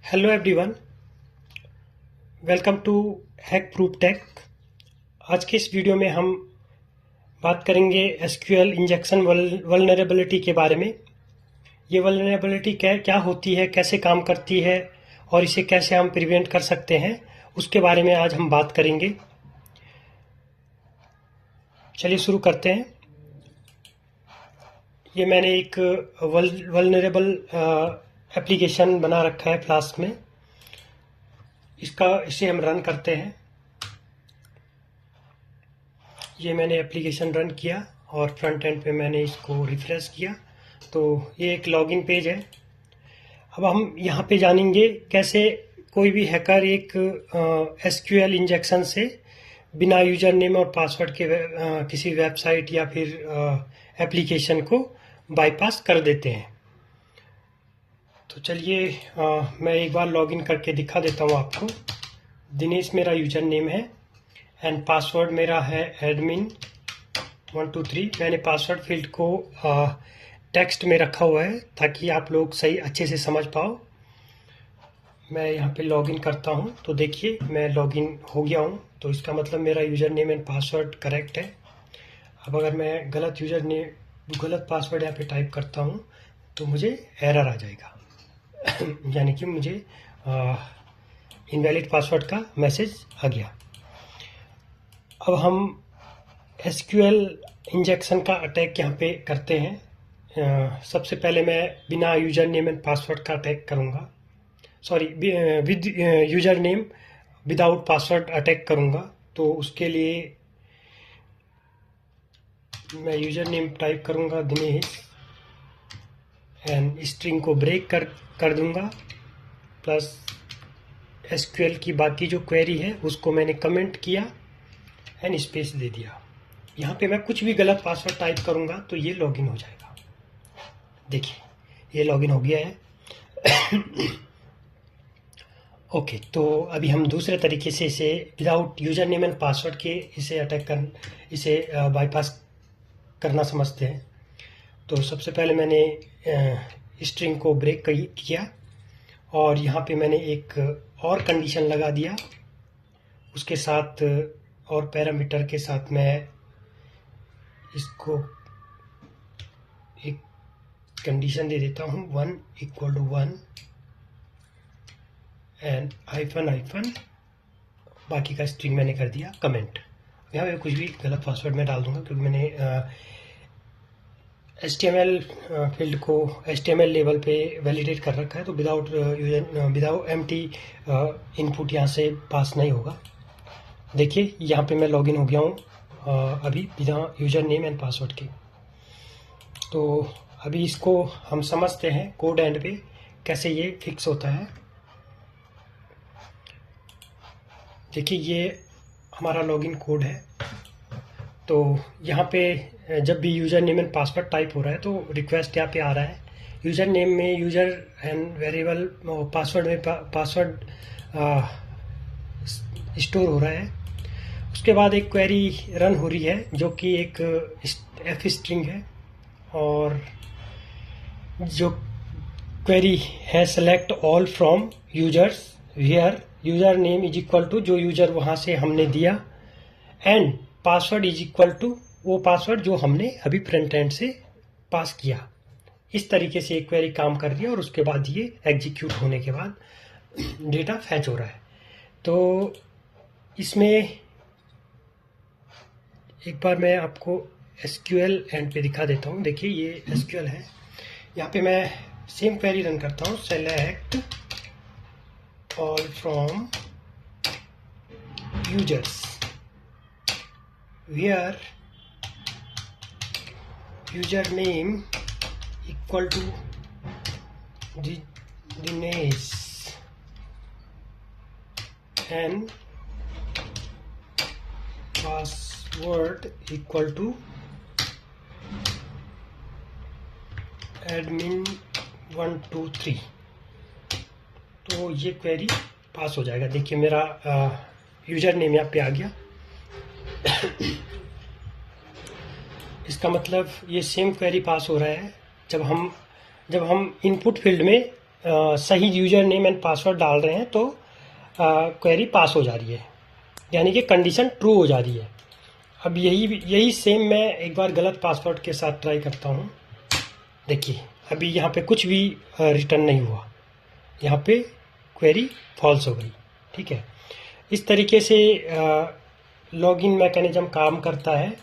Hello everyone, welcome to hack proof tech. आज के इस वीडियो में हम बात करेंगे एसक्यूएल इंजेक्शन वल्नरेबिलिटी के बारे में। ये वल्नरेबिलिटी क्या क्या होती है, कैसे काम करती है और इसे कैसे हम प्रिवेंट कर सकते हैं, उसके बारे में आज हम बात करेंगे। चलिए शुरू करते हैं। ये मैंने एक वल्नरेबल एप्लीकेशन बना रखा है फ्लास्क में। इसे हम रन करते हैं। ये मैंने एप्लीकेशन रन किया और फ्रंट एंड पे मैंने इसको रिफ्रेश किया तो ये एक लॉगिन पेज है। अब हम यहाँ पे जानेंगे कैसे कोई भी हैकर एक एसक्यूएल इंजेक्शन से बिना यूजर नेम और पासवर्ड के किसी वेबसाइट या फिर एप्लीकेशन को बाईपास कर देते हैं। तो चलिए मैं एक बार लॉगिन करके दिखा देता हूँ आपको। दिनेश मेरा यूजर नेम है एंड पासवर्ड मेरा है एडमिन 123। मैंने पासवर्ड फील्ड को टेक्स्ट में रखा हुआ है ताकि आप लोग सही अच्छे से समझ पाओ। मैं यहाँ पे लॉगिन करता हूँ तो देखिए मैं लॉगिन हो गया हूँ, तो इसका मतलब मेरा user name and password correct है। अब अगर मैं गलत पासवर्ड यहाँ पे टाइप करता हूँ तो मुझे एरर आ जाएगा यानी कि मुझे इनवैलिड पासवर्ड का मैसेज आ गया। अब हम एसक्यूएल इंजेक्शन का अटैक यहाँ पे करते हैं। सबसे पहले मैं बिना यूजर नेम एंड पासवर्ड का अटैक करूँगा, sorry with user name without password attack करूँगा। तो उसके लिए मैं यूजर नेम टाइप करूँगा दिनेश एंड स्ट्रिंग को ब्रेक कर दूँगा, प्लस एसक्यूएल की बाकी जो क्वेरी है उसको मैंने कमेंट किया एंड स्पेस दे दिया। यहाँ पे मैं कुछ भी गलत पासवर्ड टाइप करूँगा तो ये लॉगिन हो जाएगा। देखिए ये लॉगिन हो गया है ओके, तो अभी हम दूसरे तरीके से इसे without user name and password के इसे बाईपास करना समझते हैं। तो सबसे पहले मैंने स्ट्रिंग को ब्रेक किया और यहाँ पे मैंने एक और कंडीशन लगा दिया। उसके साथ और पैरामीटर के साथ मैं इसको एक कंडीशन दे देता हूँ 1 = 1 एंड हाइफन बाकी का स्ट्रिंग मैंने कर दिया कमेंट। यहाँ पे कुछ भी गलत पासवर्ड मैं डाल दूंगा क्योंकि मैंने HTML फील्ड को HTML लेवल पे वैलिडेट कर रखा है, तो विदाउट एम्प्टी इनपुट यहाँ से पास नहीं होगा। देखिए यहाँ पे मैं लॉगिन हो गया हूँ अभी बिना यूजर नेम एंड पासवर्ड के। तो अभी इसको हम समझते हैं कोड एंड पे कैसे ये फिक्स होता है। देखिए ये हमारा लॉगिन कोड है। तो यहाँ पे जब भी user name and password type हो रहा है तो रिक्वेस्ट यहाँ पे आ रहा है। यूज़र नेम में यूज़र एंड वेरिएबल, पासवर्ड में पासवर्ड स्टोर हो रहा है। उसके बाद एक क्वेरी रन हो रही है जो कि एक एफ स्ट्रिंग है और जो क्वेरी है select all from users where username = जो यूज़र वहाँ से हमने दिया एंड पासवर्ड = वो पासवर्ड जो हमने अभी फ्रंट एंड से पास किया। इस तरीके से एक क्वेरी काम कर रही है और उसके बाद ये एग्जीक्यूट होने के बाद डेटा फैच हो रहा है। तो इसमें एक बार मैं आपको एसक्यूएल एंड पे दिखा देता हूँ। देखिए ये एसक्यूएल है। यहाँ पे मैं सेम क्वेरी रन करता हूँ, select all from users where user name = Dinesh and password = admin 123। तो ये क्वेरी पास हो जाएगा। देखिए मेरा यूजर नेम यहाँ पे आ गया इसका मतलब ये सेम क्वेरी पास हो रहा है जब हम इनपुट फील्ड में सही यूजर नेम एंड पासवर्ड डाल रहे हैं तो क्वेरी पास हो जा रही है, यानी कि कंडीशन ट्रू हो जा रही है। अब यही यही सेम मैं एक बार गलत पासवर्ड के साथ ट्राई करता हूँ। देखिए अभी यहाँ पे कुछ भी रिटर्न नहीं हुआ, यहाँ पे क्वेरी फॉल्स हो गई। ठीक है, इस तरीके से लॉगिन मैकेनिज्म काम करता है।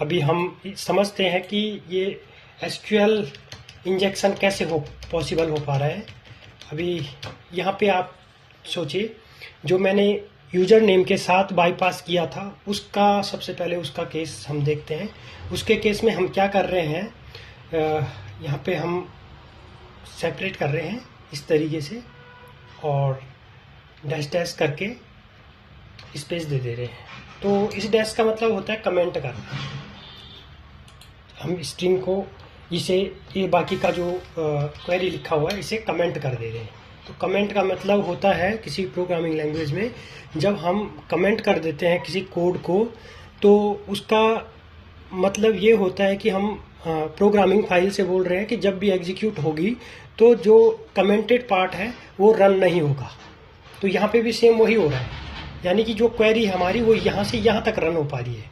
अभी हम समझते हैं कि ये एसक्यूएल इंजेक्शन कैसे पॉसिबल हो पा रहा है। अभी यहाँ पे आप सोचिए, जो मैंने यूज़र नेम के साथ बाईपास किया था उसका सबसे पहले उसका केस हम देखते हैं। उसके केस में हम क्या कर रहे हैं, यहाँ पे हम सेपरेट कर रहे हैं इस तरीके से और डैश डैश करके स्पेस दे रहे हैं। तो इस डैश का मतलब होता है कमेंट करना। हम स्ट्रिंग को इसे ये बाकी का जो क्वेरी लिखा हुआ है इसे कमेंट कर दे रहे हैं। तो कमेंट का मतलब होता है किसी प्रोग्रामिंग लैंग्वेज में जब हम कमेंट कर देते हैं किसी कोड को, तो उसका मतलब ये होता है कि हम प्रोग्रामिंग फाइल से बोल रहे हैं कि जब भी एग्जीक्यूट होगी तो जो कमेंटेड पार्ट है वो रन नहीं होगा। तो यहाँ पे भी सेम वही हो रहा है, यानी कि जो क्वेरी हमारी वो यहाँ से यहाँ तक रन हो पा रही है।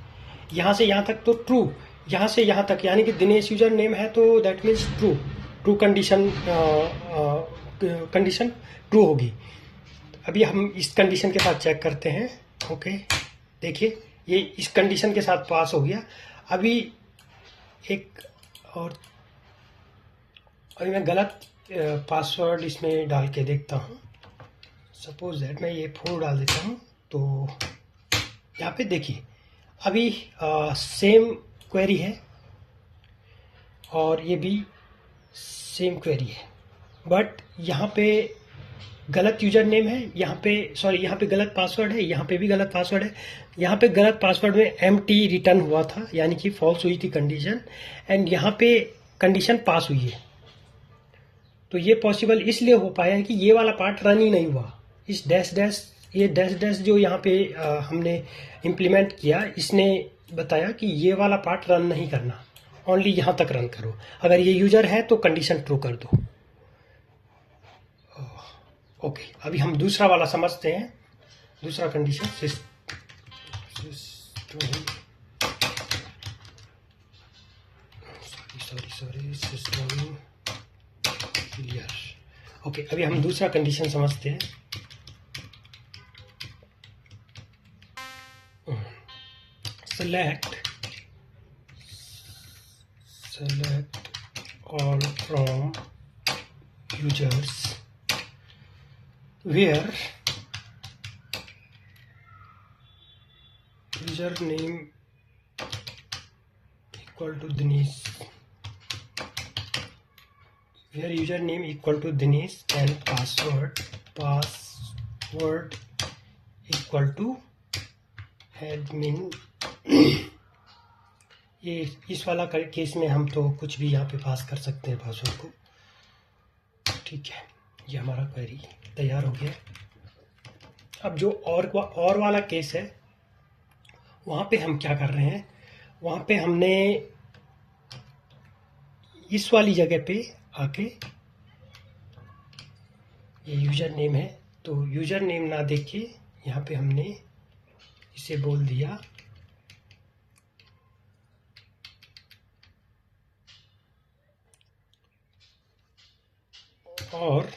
यहाँ से यहाँ तक तो ट्रू, यहाँ से यहाँ तक यानी कि दिनेश यूजर नेम है तो that means true, true condition true होगी। अभी हम इस कंडीशन के साथ चेक करते हैं। ओके, देखिए ये इस कंडीशन के साथ पास हो गया। अभी एक और अभी मैं गलत पासवर्ड इसमें डाल के देखता हूँ। सपोज दैट मैं ये 4 डाल देता हूँ, तो यहाँ पे देखिए अभी सेम क्वेरी है और ये भी सेम क्वेरी है, बट यहाँ पे गलत यूजर नेम है, यहाँ पे सॉरी यहाँ पे गलत पासवर्ड है, यहाँ पे भी गलत पासवर्ड है। यहाँ पे गलत पासवर्ड में एम्प्टी रिटर्न हुआ था, यानी कि फॉल्स हुई थी कंडीशन, एंड यहाँ पे कंडीशन पास हुई है। तो ये पॉसिबल इसलिए हो पाया है कि ये वाला पार्ट रन ही नहीं हुआ। इस डैश डैश, ये डैश डैश जो यहाँ पे हमने इम्प्लीमेंट किया, इसने बताया कि ये वाला पार्ट रन नहीं करना, ओनली यहाँ तक रन करो। अगर ये यूजर है तो कंडीशन ट्रू कर दो। ओके, अभी हम दूसरा वाला समझते हैं। दूसरा कंडीशन सिस्टम क्लियर। ओके, अभी हम दूसरा कंडीशन समझते हैं। select all from users where user name equal to Dinesh, where username equal to Dinesh and password equal to admin। ये इस वाला केस में हम तो कुछ भी यहाँ पे पास कर सकते हैं पासवर्ड को। ठीक है, ये हमारा क्वेरी तैयार हो गया। अब जो और वाला केस है वहाँ पे हम क्या कर रहे हैं, वहाँ पे हमने इस वाली जगह पे आके ये यूजर नेम है तो यूजर नेम ना देख के यहाँ पे हमने इसे बोल दिया और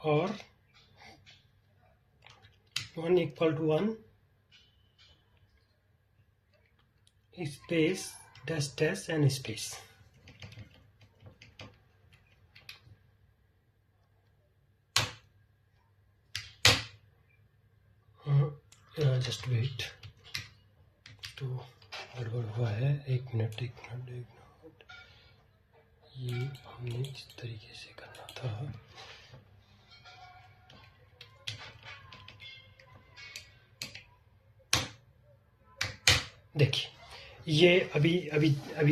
और 1 equal to 1 space dash dash and space। Just wait, तो गड़बड़ हुआ है। एक मिनट ये हमने इस तरीके से करना था। देखिए ये अभी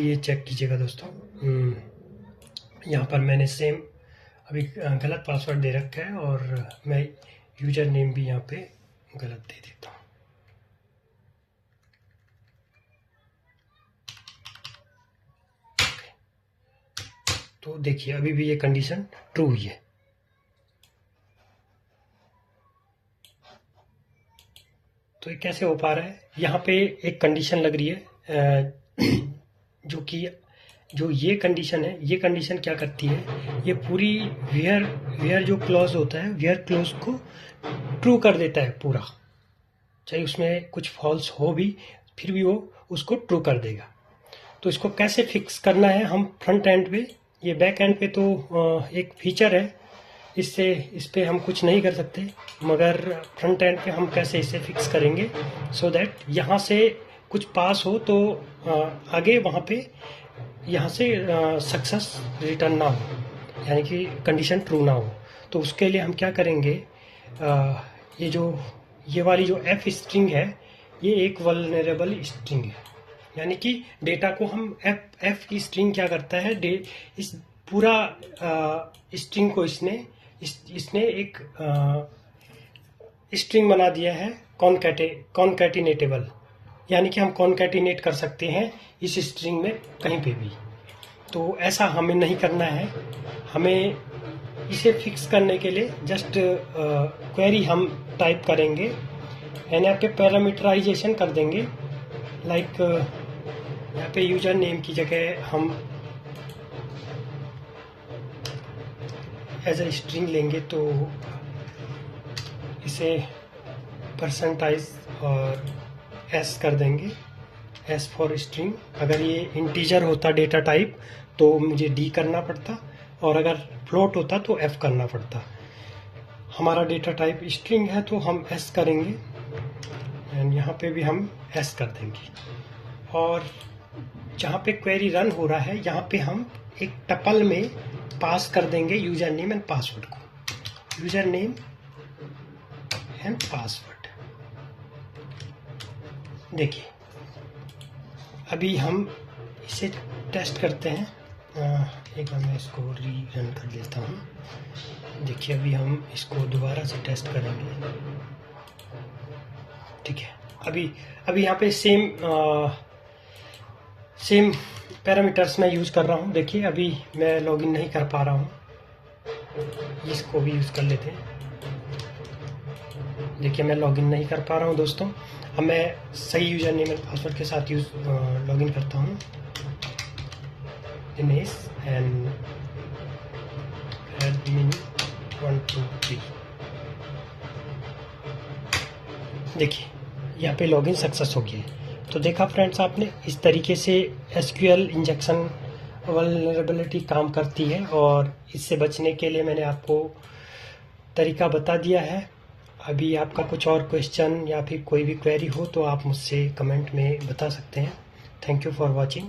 ये चेक कीजिएगा दोस्तों। यहाँ पर मैंने सेम अभी गलत पासवर्ड दे रखा है और मैं यूजर नेम भी यहाँ पे गलत दे देता हूँ। तो देखिए अभी भी ये कंडीशन ट्रू हुई है। तो ये कैसे हो पा रहा है? यहाँ पे एक कंडीशन लग रही है जो कि जो ये कंडीशन है, ये कंडीशन क्या करती है, ये पूरी वेयर जो क्लॉज होता है, वेयर क्लॉज को ट्रू कर देता है पूरा, चाहे उसमें कुछ फॉल्स हो भी, फिर भी वो उसको ट्रू कर देगा। तो इसको कैसे फिक्स करना है हम फ्रंट एंड पे, ये बैक एंड पे तो एक फीचर है, इस पे हम कुछ नहीं कर सकते, मगर फ्रंट एंड पे हम कैसे इसे फिक्स करेंगे सो दैट यहाँ से कुछ पास हो तो आगे वहाँ पे यहाँ से सक्सेस रिटर्न ना हो, यानी कि कंडीशन ट्रू ना हो। तो उसके लिए हम क्या करेंगे, ये वाली जो एफ स्ट्रिंग है, ये एक वल्नरेबल स्ट्रिंग है, यानी कि डेटा को हम एफ की स्ट्रिंग क्या करता है, इस पूरा स्ट्रिंग को इसने एक स्ट्रिंग बना दिया है कॉनकैटिनेटेबल, यानी कि हम कॉनकैटिनेट कर सकते हैं इस स्ट्रिंग में कहीं पे भी। तो ऐसा हमें नहीं करना है, हमें इसे फिक्स करने के लिए जस्ट क्वेरी हम टाइप करेंगे, यानी यहाँ पे पैरामीटराइजेशन कर देंगे। लाइक यहाँ पे यूजर नेम की जगह हम एज ए स्ट्रिंग लेंगे, तो इसे परसेंटाइज और एस कर देंगे, एस फॉर स्ट्रिंग। अगर ये इंटीजर होता डेटा टाइप तो मुझे डी करना पड़ता, और अगर फ्लोट होता तो एफ करना पड़ता। हमारा डेटा टाइप स्ट्रिंग है तो हम एस करेंगे, एंड यहाँ पे भी हम एस कर देंगे। और जहाँ पे क्वेरी रन हो रहा है, यहाँ पे हम एक टपल में पास कर देंगे यूजर नेम एंड पासवर्ड को, यूजर नेम एंड पासवर्ड। देखिए अभी हम इसे टेस्ट करते हैं, एक बार मैं इसको री रन कर देता हूँ। देखिए अभी हम इसको दोबारा से टेस्ट करेंगे, ठीक है। अभी यहाँ पे सेम पैरामीटर्स मैं यूज़ कर रहा हूँ। देखिए अभी मैं लॉगिन नहीं कर पा रहा हूँ, इसको भी यूज़ कर लेते हैं। देखिए मैं लॉगिन नहीं कर पा रहा हूँ दोस्तों। अब मैं सही यूज़र नेम एंड पासवर्ड के साथ लॉगिन करता हूँ, दिनेश एंड एडमिन 123। देखिए यहाँ पे लॉगिन सक्सेस हो गया है। तो देखा फ्रेंड्स आपने, इस तरीके से एसक्यूएल इंजेक्शन वल्नरेबिलिटी काम करती है, और इससे बचने के लिए मैंने आपको तरीका बता दिया है। अभी आपका कुछ और क्वेश्चन या फिर कोई भी क्वेरी हो तो आप मुझसे कमेंट में बता सकते हैं। Thank you for watching.